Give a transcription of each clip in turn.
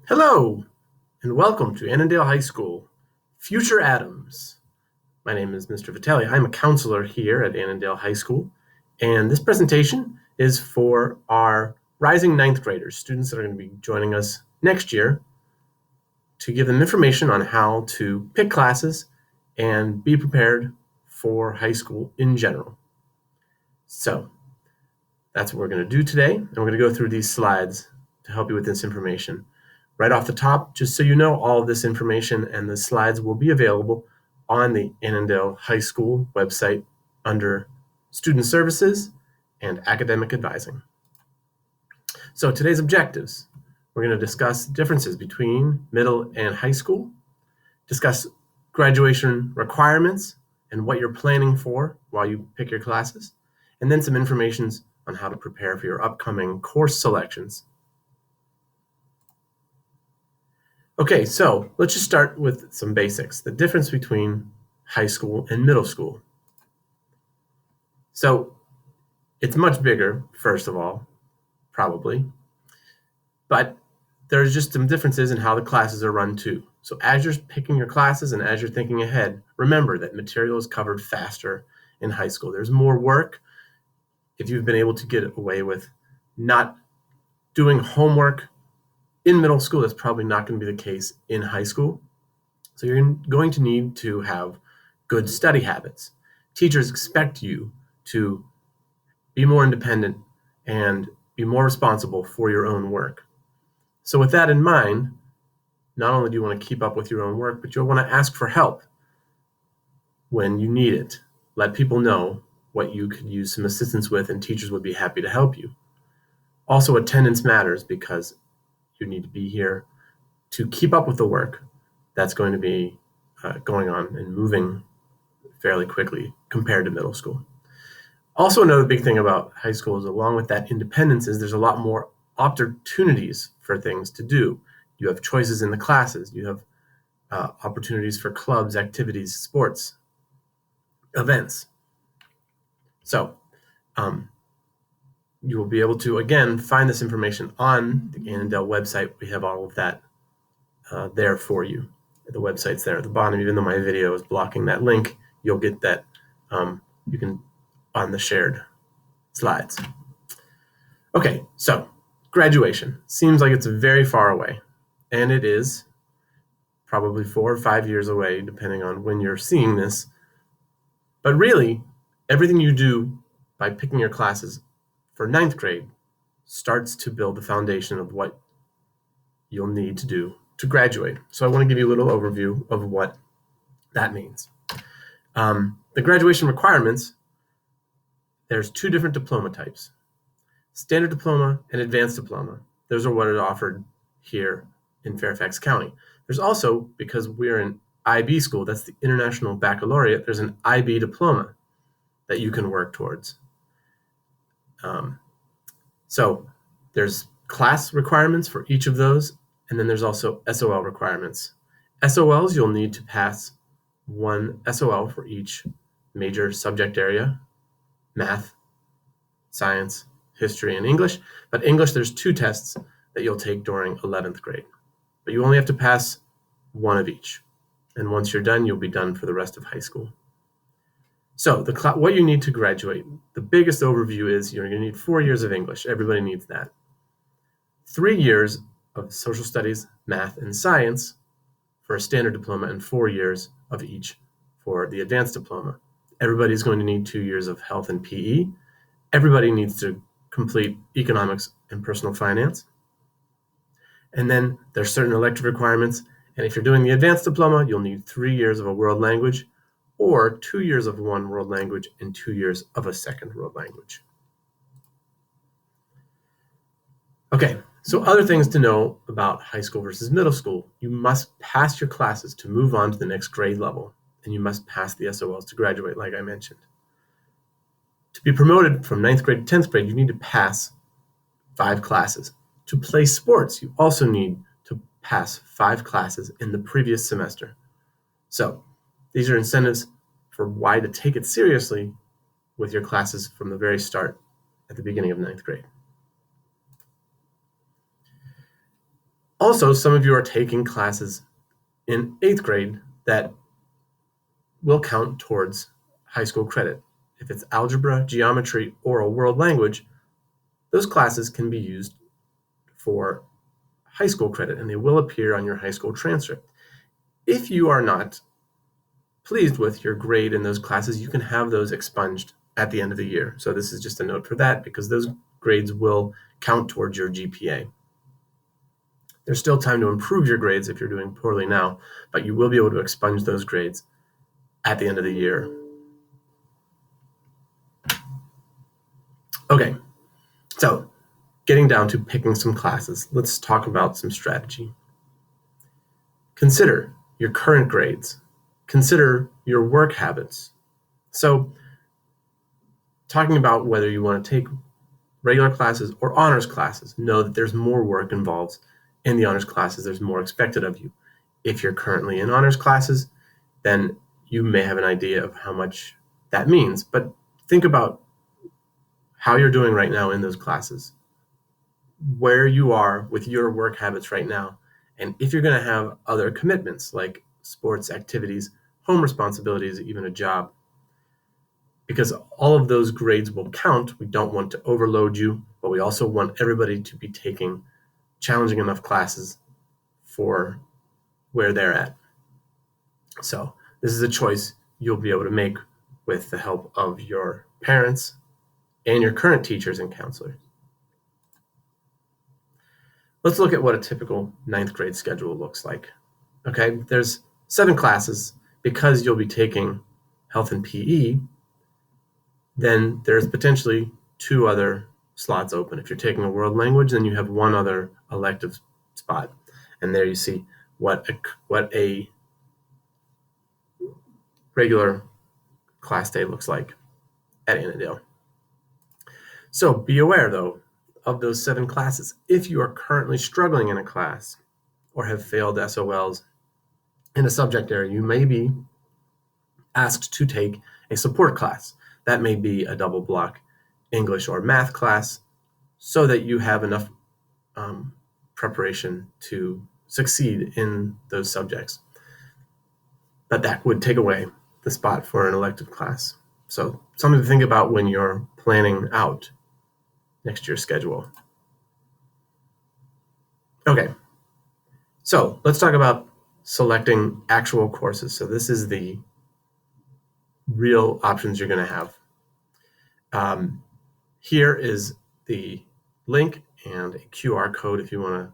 Hello, and welcome to Annandale High School, Future Atoms. My name is Mr. Vitelli. I'm a counselor here at Annandale High School, and this presentation is for our rising ninth graders, students that are going to be joining us next year, to give them information on how to pick classes and be prepared for high school in general. So that's what we're going to do today, and we're going to go through these slides to help you with this information. Right off the top, just so you know, all of this information and the slides will be available on the Annandale High School website under Student Services and Academic Advising. So today's objectives, we're going to discuss differences between middle and high school, discuss graduation requirements and what you're planning for while you pick your classes, and then some information on how to prepare for your upcoming course selections. Okay, so let's just start with some basics, the difference between high school and middle school. So it's much bigger, first of all, probably, but there's just some differences in how the classes are run too. So as you're picking your classes and as you're thinking ahead, remember that material is covered faster in high school. There's more work. If you've been able to get away with not doing homework in middle school, that's probably not going to be the case in high school. So you're going to need to have good study habits. Teachers expect you to be more independent and be more responsible for your own work. So with that in mind, not only do you want to keep up with your own work, but you'll want to ask for help when you need it. Let people know what you could use some assistance with, and teachers would be happy to help you. Also, attendance matters because you need to be here to keep up with the work that's going to be going on and moving fairly quickly compared to middle school. Also, another big thing about high school is, along with that independence, is there's a lot more opportunities for things to do. You have choices in the classes. You have opportunities for clubs, activities, sports, events. So you will be able to, again, find this information on the Annandale website. We have all of that there for you. The website's there at the bottom. Even though my video is blocking that link, you'll get that you can on the shared slides. Okay, so graduation. Seems like it's very far away, and it is probably 4 or 5 years away, depending on when you're seeing this. But really, everything you do by picking your classes for ninth grade starts to build the foundation of what you'll need to do to graduate. So I want to give you a little overview of what that means. The graduation requirements, there's 2 different diploma types: standard diploma and advanced diploma. Those are what are offered here in Fairfax County. There's also, because we're an IB school, that's the International Baccalaureate, there's an IB diploma that you can work towards. So there's class requirements for each of those, and then there's also SOL requirements. SOLs, you'll need to pass 1 SOL for each major subject area: math, science, history, and English. But English, there's 2 tests that you'll take during 11th grade. But you only have to pass 1 of each. And once you're done, you'll be done for the rest of high school. So what you need to graduate, the biggest overview is you're going to need 4 years of English. Everybody needs that. 3 years of social studies, math, and science for a standard diploma, and 4 years of each for the advanced diploma. Everybody's going to need 2 years of health and PE. Everybody needs to complete economics and personal finance. And then there's certain elective requirements. And if you're doing the advanced diploma, you'll need 3 years of a world language, or 2 years of one world language and 2 years of a second world language. Okay, so other things to know about high school versus middle school: you must pass your classes to move on to the next grade level, and you must pass the SOLs to graduate, like I mentioned. To be promoted from 9th grade to 10th grade, you need to pass 5 classes. To play sports, you also need to pass 5 classes in the previous semester. So these are incentives for why to take it seriously with your classes from the very start at the beginning of 9th grade. Also, some of you are taking classes in 8th grade that will count towards high school credit. If it's algebra, geometry, or a world language, those classes can be used for high school credit, and they will appear on your high school transcript. If you are not pleased with your grade in those classes, you can have those expunged at the end of the year. So this is just a note for that, because those grades will count towards your GPA. There's still time to improve your grades if you're doing poorly now, but you will be able to expunge those grades at the end of the year. Okay, so getting down to picking some classes, let's talk about some strategy. Consider your current grades. Consider your work habits. So talking about whether you want to take regular classes or honors classes, know that there's more work involved in the honors classes. There's more expected of you. If you're currently in honors classes, then you may have an idea of how much that means. But think about how you're doing right now in those classes, where you are with your work habits right now, and if you're going to have other commitments like sports activities, home responsibilities, even a job. Because all of those grades will count. We don't want to overload you, but we also want everybody to be taking challenging enough classes for where they're at. So this is a choice you'll be able to make with the help of your parents and your current teachers and counselors. Let's look at what a typical 9th grade schedule looks like. Okay, there's 7 classes. Because you'll be taking health and PE, then there's potentially 2 other slots open. If you're taking a world language, then you have 1 other elective spot. And there you see what a regular class day looks like at Annandale. So be aware, though, of those 7 classes. If you are currently struggling in a class or have failed SOLs in a subject area, you may be asked to take a support class. That may be a double block English or math class, so that you have enough preparation to succeed in those subjects. But that would take away the spot for an elective class. So something to think about when you're planning out next year's schedule. Okay, so let's talk about selecting actual courses. So this is the real options you're going to have. Here is the link and a QR code if you want to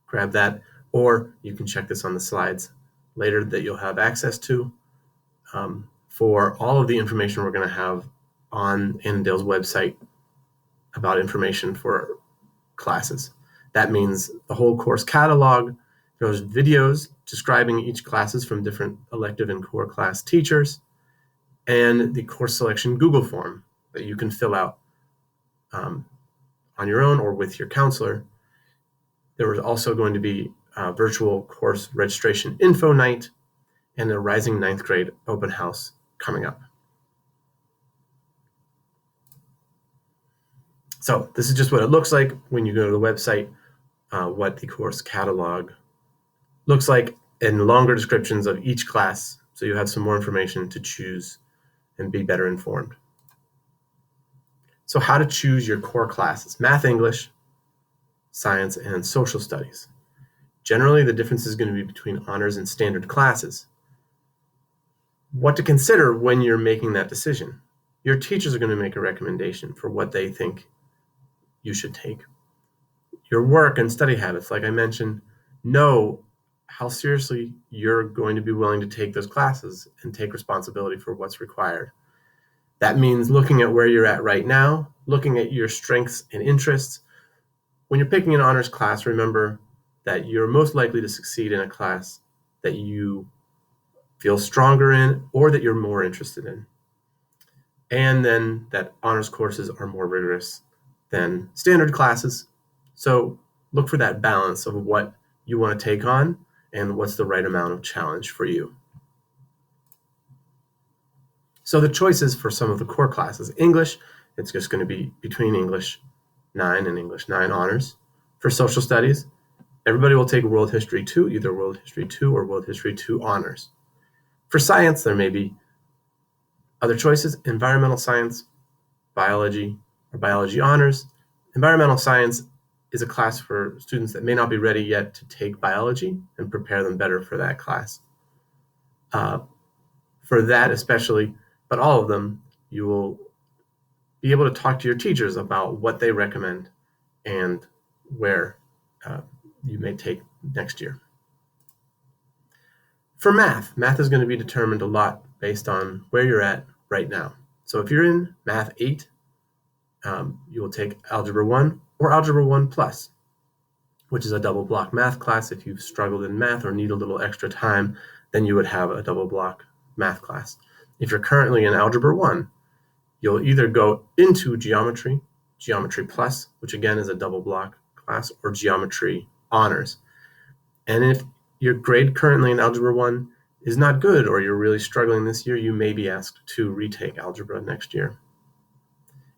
grab that, or you can check this on the slides later that you'll have access to for all of the information we're going to have on Annandale's website about information for classes. That means the whole course catalog. There's videos describing each classes from different elective and core class teachers, and the course selection Google form that you can fill out on your own or with your counselor. There was also going to be a virtual course registration info night and a Rising 9th grade open house coming up. So this is just what it looks like when you go to the website, what the course catalog looks like, and longer descriptions of each class, so you have some more information to choose and be better informed. So how to choose your core classes: math, English, science, and social studies. Generally, the difference is going to be between honors and standard classes. What to consider when you're making that decision: your teachers are going to make a recommendation for what they think you should take. Your work and study habits, like I mentioned, know how seriously you're going to be willing to take those classes and take responsibility for what's required. That means looking at where you're at right now, looking at your strengths and interests. When you're picking an honors class, remember that you're most likely to succeed in a class that you feel stronger in or that you're more interested in. And then that honors courses are more rigorous than standard classes. So look for that balance of what you want to take on and what's the right amount of challenge for you. So the choices for some of the core classes: English, it's just going to be between English 9 and English 9 honors. For social studies, Everybody will take World History 2, either World History 2 or World History 2 honors. For science, there may be other choices: environmental science, biology, or biology honors. Environmental science is a class for students that may not be ready yet to take biology and prepare them better for that class. For that especially, but all of them, you will be able to talk to your teachers about what they recommend and where you may take next year. For math, math is going to be determined a lot based on where you're at right now. So if you're in Math 8, you will take Algebra 1 or Algebra 1 Plus, which is a double block math class. If you've struggled in math or need a little extra time, then you would have a double block math class. If you're currently in Algebra 1, you'll either go into Geometry, Geometry Plus, which again is a double block class, or Geometry Honors. And if your grade currently in Algebra 1 is not good, or you're really struggling this year, you may be asked to retake algebra next year.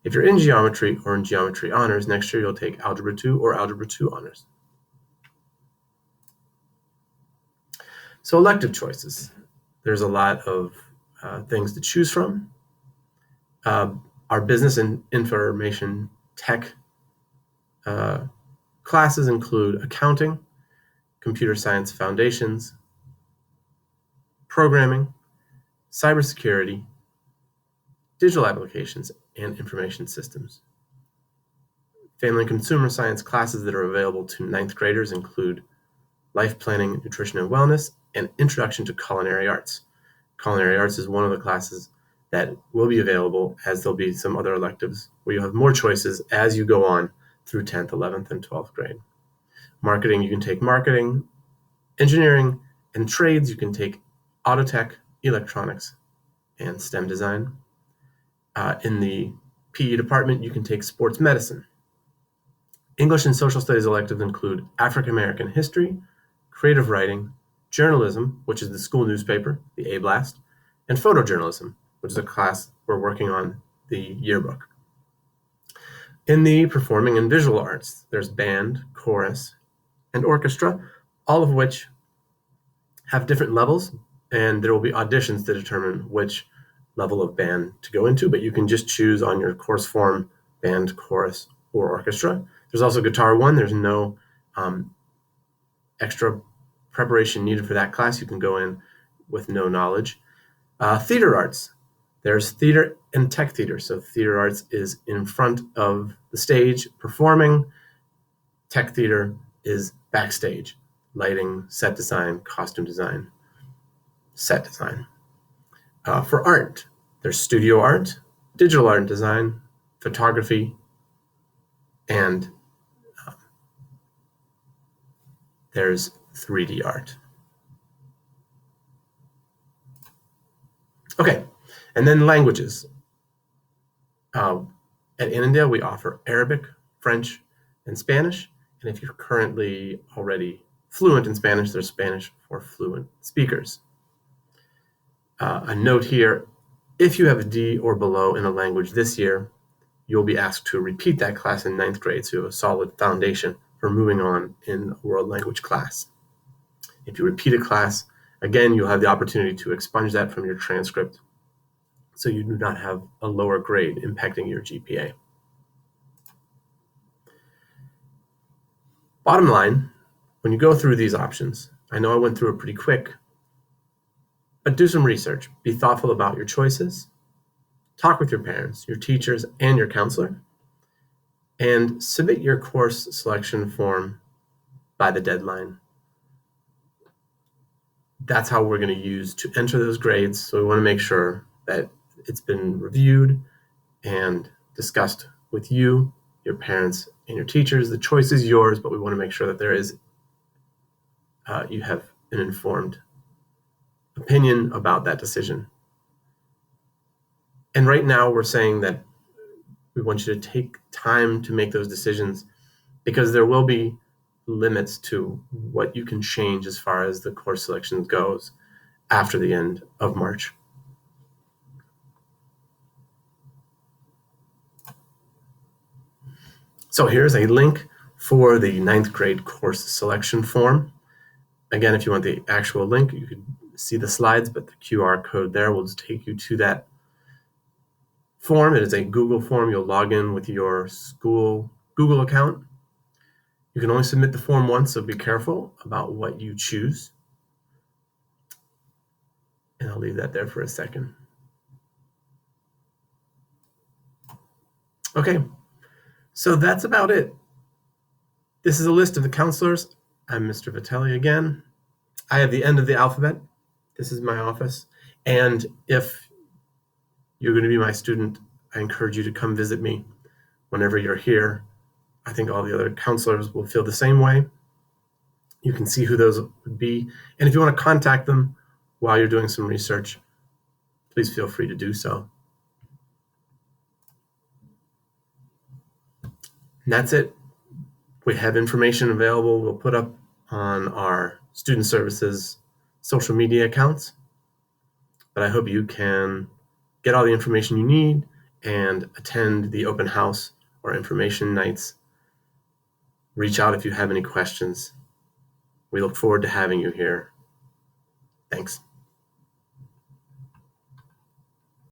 If you're in Geometry or in Geometry Honors, next year you'll take Algebra 2 or Algebra 2 Honors. So elective choices. There's a lot of things to choose from. Our business and information tech classes include accounting, computer science foundations, programming, cybersecurity, digital applications, and information systems. Family and consumer science classes that are available to 9th graders include life planning, nutrition and wellness, and introduction to culinary arts. Culinary arts is one of the classes that will be available, as there'll be some other electives where you'll have more choices as you go on through 10th, 11th, and 12th grade. Marketing, you can take marketing. Engineering and trades, you can take auto tech, electronics, and STEM design. In the PE department, you can take sports medicine. English and social studies electives include African American history, creative writing, journalism, which is the school newspaper, the A-Blast, and photojournalism, which is a class we're working on the yearbook. In the performing and visual arts, there's band, chorus, and orchestra, all of which have different levels, and there will be auditions to determine which level of band to go into, but you can just choose on your course form, band, chorus, or orchestra. There's also Guitar 1. There's no extra preparation needed for that class. You can go in with no knowledge. Theater arts. There's theater and tech theater. So theater arts is in front of the stage performing. Tech theater is backstage, lighting, set design, costume design, set design. For art, there's studio art, digital art and design, photography, and there's 3D art. Okay, and then languages. At Annandale, we offer Arabic, French, and Spanish. And if you're currently already fluent in Spanish, there's Spanish for fluent speakers. A note here, if you have a D or below in a language this year, you'll be asked to repeat that class in 9th grade, so you have a solid foundation for moving on in a world language class. If you repeat a class, again, you'll have the opportunity to expunge that from your transcript, so you do not have a lower grade impacting your GPA. Bottom line, when you go through these options, I know I went through it pretty quick, but do some research. Be thoughtful about your choices. Talk with your parents, your teachers, and your counselor, and submit your course selection form by the deadline. That's how we're going to use to enter those grades. So we want to make sure that it's been reviewed and discussed with you, your parents, and your teachers. The choice is yours, but we want to make sure that there is you have an informed opinion about that decision. And right now we're saying that we want you to take time to make those decisions, because there will be limits to what you can change as far as the course selection goes after the end of March. So here's a link for the 9th grade course selection form. Again, if you want the actual link, you could see the slides, but the QR code there will just take you to that form. It is a Google form. You'll log in with your school Google account. You can only submit the form once, so be careful about what you choose. And I'll leave that there for a second. Okay, so that's about it. This is a list of the counselors. I'm Mr. Vitelli again. I have the end of the alphabet. This is my office. And if you're going to be my student, I encourage you to come visit me whenever you're here. I think all the other counselors will feel the same way. You can see who those would be. And if you want to contact them while you're doing some research, please feel free to do so. And that's it. We have information available. We'll put up on our student services social media accounts. But I hope you can get all the information you need and attend the open house or information nights. Reach out if you have any questions. We look forward to having you here. Thanks.